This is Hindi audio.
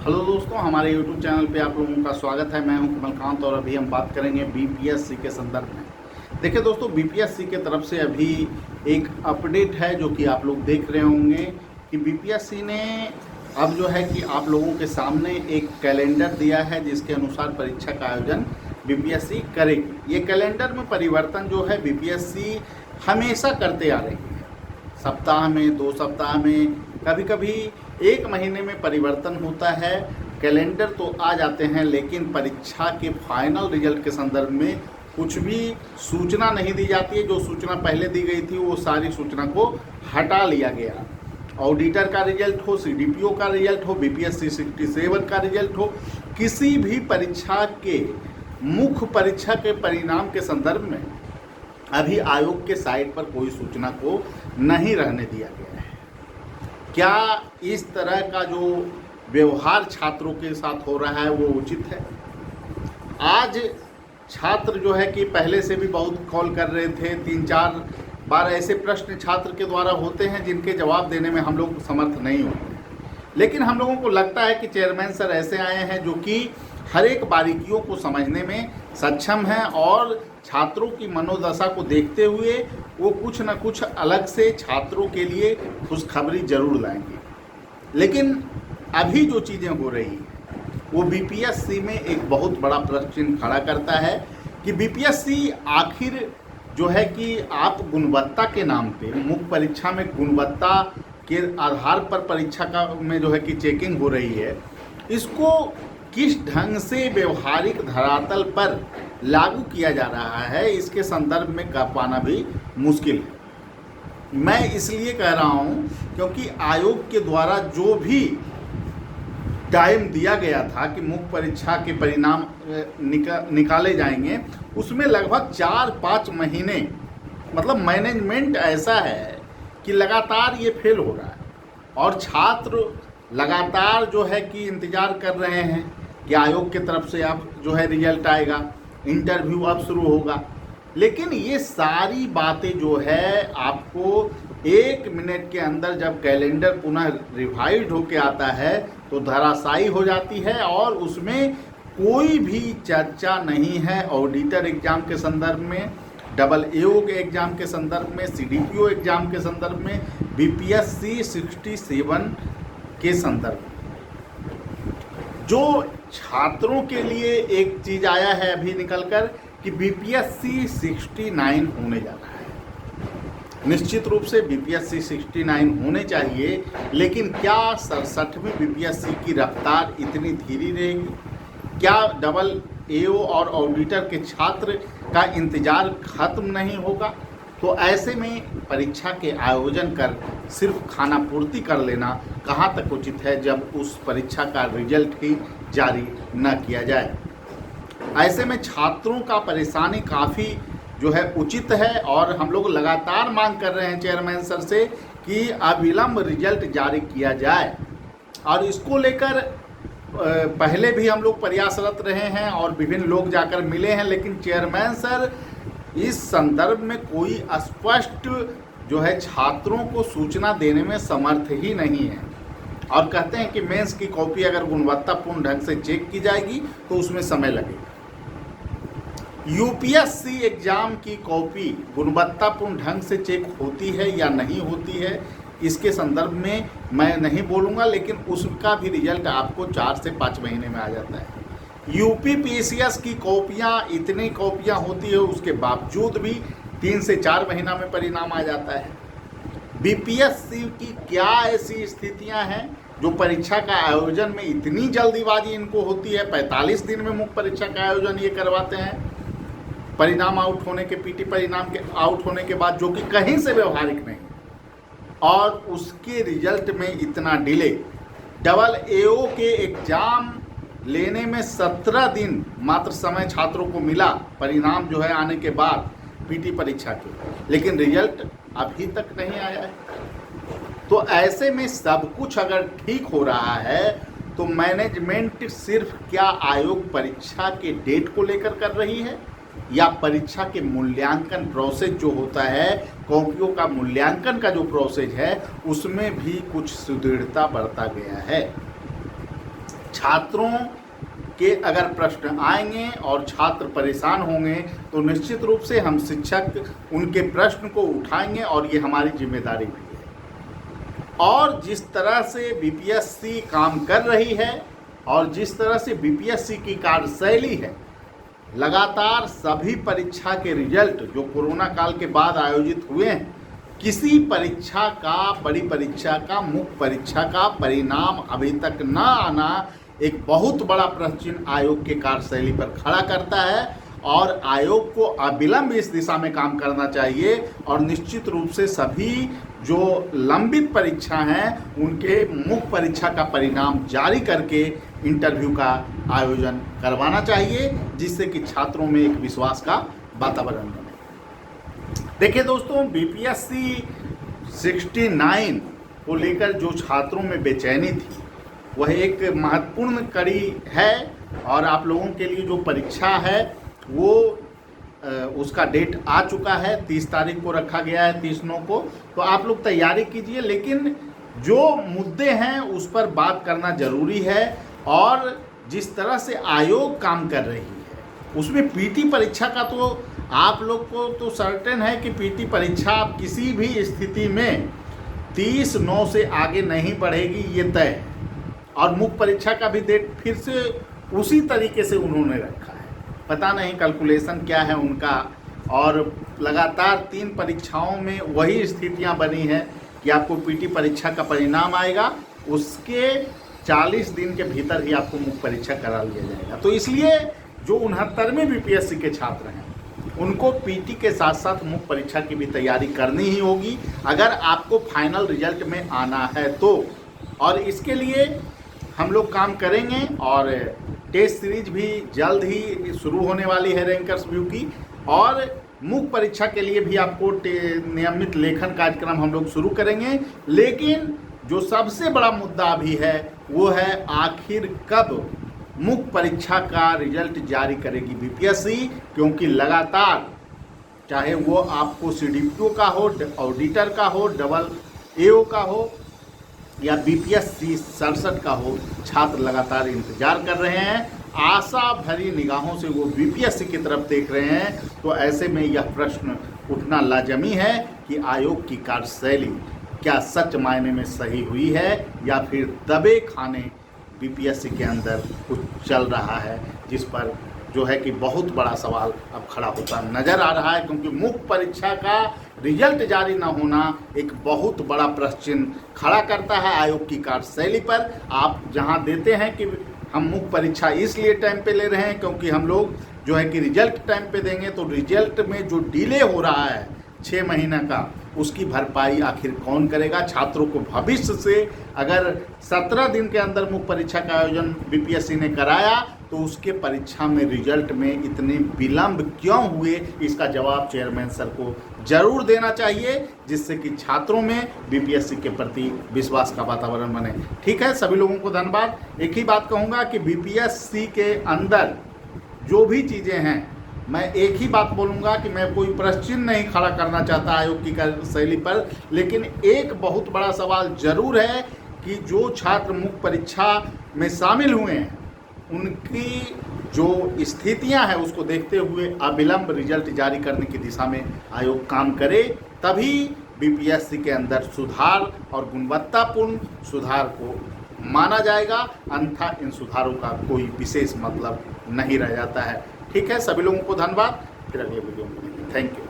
हेलो दोस्तों, हमारे YouTube चैनल पे आप लोगों का स्वागत है। मैं हूं कमलकांत और अभी हम बात करेंगे बीपीएससी के संदर्भ में। देखिए दोस्तों, बीपीएससी के तरफ से अभी एक अपडेट है जो कि आप लोग देख रहे होंगे कि बीपीएससी ने अब जो है कि आप लोगों के सामने एक कैलेंडर दिया है जिसके अनुसार परीक्षा का आयोजन बीपीएससी करेगी। ये कैलेंडर में परिवर्तन जो है बीपीएससी हमेशा करते आ रही है। सप्ताह में, 2 सप्ताह में, कभी कभी 1 महीने में परिवर्तन होता है। कैलेंडर तो आ जाते हैं लेकिन परीक्षा के फाइनल रिजल्ट के संदर्भ में कुछ भी सूचना नहीं दी जाती है। जो सूचना पहले दी गई थी वो सारी सूचना को हटा लिया गया। ऑडिटर का रिजल्ट हो, सीडीपीओ का रिजल्ट हो, बीपीएससी 67 का रिजल्ट हो, किसी भी परीक्षा के मुख्य परीक्षा के परिणाम के संदर्भ में अभी आयोग के साइट पर कोई सूचना को नहीं रहने दिया गया है। क्या इस तरह का जो व्यवहार छात्रों के साथ हो रहा है वो उचित है? आज छात्र जो है कि पहले से भी बहुत कॉल कर रहे थे। 3-4 बार ऐसे प्रश्न छात्र के द्वारा होते हैं जिनके जवाब देने में हम लोग समर्थ नहीं होते, लेकिन हम लोगों को लगता है कि चेयरमैन सर ऐसे आए हैं जो कि हर एक बारीकियों को समझने में सक्षम हैं और छात्रों की मनोदशा को देखते हुए वो कुछ न कुछ अलग से छात्रों के लिए खुशखबरी जरूर लाएंगे। लेकिन अभी जो चीज़ें हो रही हैं वो बीपीएससी में एक बहुत बड़ा प्रश्न चिन्ह खड़ा करता है कि बीपीएससी आखिर जो है कि आप गुणवत्ता के नाम पे मुख्य परीक्षा में गुणवत्ता के आधार पर परीक्षा का में जो है कि चेकिंग हो रही है, इसको किस ढंग से व्यवहारिक धरातल पर लागू किया जा रहा है, इसके संदर्भ में कह पाना भी मुश्किल है। मैं इसलिए कह रहा हूँ क्योंकि आयोग के द्वारा जो भी टाइम दिया गया था कि मुख्य परीक्षा के परिणाम निकाले जाएंगे, उसमें लगभग 4-5 महीने, मतलब मैनेजमेंट ऐसा है कि लगातार ये फेल हो रहा है और छात्र लगातार जो है कि इंतज़ार कर रहे हैं कि आयोग की तरफ से अब जो है रिजल्ट आएगा, इंटरव्यू अब शुरू होगा। लेकिन ये सारी बातें जो है आपको 1 मिनट के अंदर जब कैलेंडर पुनः रिवाइज होके आता है तो धराशायी हो जाती है और उसमें कोई भी चर्चा नहीं है। ऑडिटर एग्जाम के संदर्भ में, AAO के एग्ज़ाम के संदर्भ में, सीडीपीओ एग्ज़ाम के संदर्भ में, बीपीएससी 67 के संदर्भ में। जो छात्रों के लिए एक चीज़ आया है अभी निकलकर कि बीपीएससी 69 होने जा रहा है। निश्चित रूप से बीपीएससी 69 होने चाहिए, लेकिन क्या 67वीं बीपीएससी की रफ्तार इतनी धीरे रहेगी? क्या AAO और ऑडिटर के छात्र का इंतज़ार खत्म नहीं होगा? तो ऐसे में परीक्षा के आयोजन कर सिर्फ खाना पूर्ति कर लेना कहाँ तक उचित है जब उस परीक्षा का रिजल्ट ही जारी न किया जाए। ऐसे में छात्रों का परेशानी काफ़ी जो है उचित है और हम लोग लगातार मांग कर रहे हैं चेयरमैन सर से कि अविलंब रिजल्ट जारी किया जाए। और इसको लेकर पहले भी हम लोग प्रयासरत रहे हैं और विभिन्न लोग जाकर मिले हैं, लेकिन चेयरमैन सर इस संदर्भ में कोई स्पष्ट जो है छात्रों को सूचना देने में समर्थ ही नहीं है और कहते हैं कि मेंस की कॉपी अगर गुणवत्तापूर्ण ढंग से चेक की जाएगी तो उसमें समय लगेगा। यूपीएससी एग्जाम की कॉपी गुणवत्तापूर्ण ढंग से चेक होती है या नहीं होती है, इसके संदर्भ में मैं नहीं बोलूँगा, लेकिन उसका भी रिजल्ट आपको 4 से 5 महीने में आ जाता है। यूपीपीसीएस की कॉपियाँ, इतनी कॉपियाँ होती है, उसके बावजूद भी 3 से 4 महीना में परिणाम आ जाता है। बीपीएससी की क्या ऐसी स्थितियां हैं जो परीक्षा का आयोजन में इतनी जल्दीबाजी इनको होती है? 45 दिन में मुख्य परीक्षा का आयोजन ये करवाते हैं, परिणाम आउट होने के, पीटी परिणाम के आउट होने के बाद, जो कि कहीं से व्यवहारिक नहीं, और उसके रिजल्ट में इतना डिले। AAO के एग्जाम लेने में 17 दिन मात्र समय छात्रों को मिला परिणाम जो है आने के बाद पीटी परीक्षा के, लेकिन रिजल्ट अभी तक नहीं आया है। तो ऐसे में सब कुछ अगर ठीक हो रहा है तो मैनेजमेंट सिर्फ क्या आयोग परीक्षा के डेट को लेकर कर रही है या परीक्षा के मूल्यांकन प्रोसेस जो होता है, कॉपियों का मूल्यांकन का जो प्रोसेस है, उसमें भी कुछ सुदृढ़ता बरता गया है। छात्रों के अगर प्रश्न आएंगे और छात्र परेशान होंगे तो निश्चित रूप से हम शिक्षक उनके प्रश्न को उठाएंगे और ये हमारी जिम्मेदारी भी है। और जिस तरह से बीपीएससी काम कर रही है और जिस तरह से बीपीएससी की कार्यशैली है, लगातार सभी परीक्षा के रिजल्ट जो कोरोना काल के बाद आयोजित हुए हैं, किसी परीक्षा का, बड़ी परीक्षा का, मुख्य परीक्षा का परिणाम अभी तक ना आना एक बहुत बड़ा प्रश्न चिन्ह आयोग के कार्यशैली पर खड़ा करता है और आयोग को अविलंब इस दिशा में काम करना चाहिए और निश्चित रूप से सभी जो लंबित परीक्षा हैं उनके मुख्य परीक्षा का परिणाम जारी करके इंटरव्यू का आयोजन करवाना चाहिए, जिससे कि छात्रों में एक विश्वास का वातावरण बने। देखिए दोस्तों, बीपीएससी 69 को लेकर जो छात्रों में बेचैनी थी वह एक महत्वपूर्ण कड़ी है और आप लोगों के लिए जो परीक्षा है वो उसका डेट आ चुका है, 30 तारीख को रखा गया है, 30/9 को। तो आप लोग तैयारी कीजिए, लेकिन जो मुद्दे हैं उस पर बात करना ज़रूरी है। और जिस तरह से आयोग काम कर रही है उसमें पीटी परीक्षा का तो आप लोग को तो सर्टेन है कि पीटी परीक्षा आप किसी भी स्थिति में 30/9 से आगे नहीं बढ़ेगी, ये तय है। और मुख्य परीक्षा का भी डेट फिर से उसी तरीके से उन्होंने रखा है, पता नहीं कैलकुलेशन क्या है उनका। और लगातार 3 परीक्षाओं में वही स्थितियां बनी हैं कि आपको पीटी परीक्षा का परिणाम आएगा, उसके 40 दिन के भीतर ही आपको मुख्य परीक्षा करा लिया जाएगा। तो इसलिए जो 69वें बीपीएससी के छात्र हैं उनको पीटी के साथ साथ मुख्य परीक्षा की भी तैयारी करनी ही होगी अगर आपको फाइनल रिजल्ट में आना है तो। और इसके लिए हम लोग काम करेंगे और टेस्ट सीरीज भी जल्द ही शुरू होने वाली है रैंकर्स व्यू की। और मुख्य परीक्षा के लिए भी आपको नियमित लेखन कार्यक्रम हम लोग शुरू करेंगे। लेकिन जो सबसे बड़ा मुद्दा अभी है वो है आखिर कब मुख्य परीक्षा का रिजल्ट जारी करेगी बीपीएससी, क्योंकि लगातार चाहे वो आपको सीडीपीओ का हो, ऑडिटर का हो, डबल एओ का हो या बीपीएससी 67 का हो, छात्र लगातार इंतजार कर रहे हैं, आशा भरी निगाहों से वो बीपीएससी की तरफ देख रहे हैं। तो ऐसे में यह प्रश्न उठना लाजमी है कि आयोग की कार्यशैली क्या सच मायने में सही हुई है या फिर दबे खाने बीपीएससी के अंदर कुछ चल रहा है, जिस पर जो है कि बहुत बड़ा सवाल अब खड़ा होता नज़र आ रहा है। क्योंकि मुख्य परीक्षा का रिजल्ट जारी न होना एक बहुत बड़ा प्रश्न चिन्ह खड़ा करता है आयोग की कार्यशैली पर। आप जहां देते हैं कि हम मुख्य परीक्षा इसलिए टाइम पे ले रहे हैं क्योंकि हम लोग जो है कि रिजल्ट टाइम पे देंगे, तो रिजल्ट में जो डिले हो रहा है 6 महीना का, उसकी भरपाई आखिर कौन करेगा। छात्रों को भविष्य से अगर 17 दिन के अंदर मुख्य परीक्षा का आयोजन बीपीएससी ने कराया तो उसके परीक्षा में रिजल्ट में इतने विलंब क्यों हुए, इसका जवाब चेयरमैन सर को जरूर देना चाहिए, जिससे कि छात्रों में बीपीएससी के प्रति विश्वास का वातावरण बने। ठीक है, सभी लोगों को धन्यवाद। एक ही बात कहूँगा कि बीपीएससी के अंदर जो भी चीज़ें हैं, मैं एक ही बात बोलूँगा कि मैं कोई प्रश्न नहीं खड़ा करना चाहता आयोग की कार्यशैली पर, लेकिन एक बहुत बड़ा सवाल जरूर है कि जो छात्र मुख्य परीक्षा में शामिल हुए हैं उनकी जो स्थितियां हैं उसको देखते हुए अविलंब रिजल्ट जारी करने की दिशा में आयोग काम करे, तभी बीपीएससी के अंदर सुधार और गुणवत्तापूर्ण सुधार को माना जाएगा, अन्यथा इन सुधारों का कोई विशेष मतलब नहीं रह जाता है। ठीक है, सभी लोगों को धन्यवाद। फिर अगले वीडियो में थैंक यू।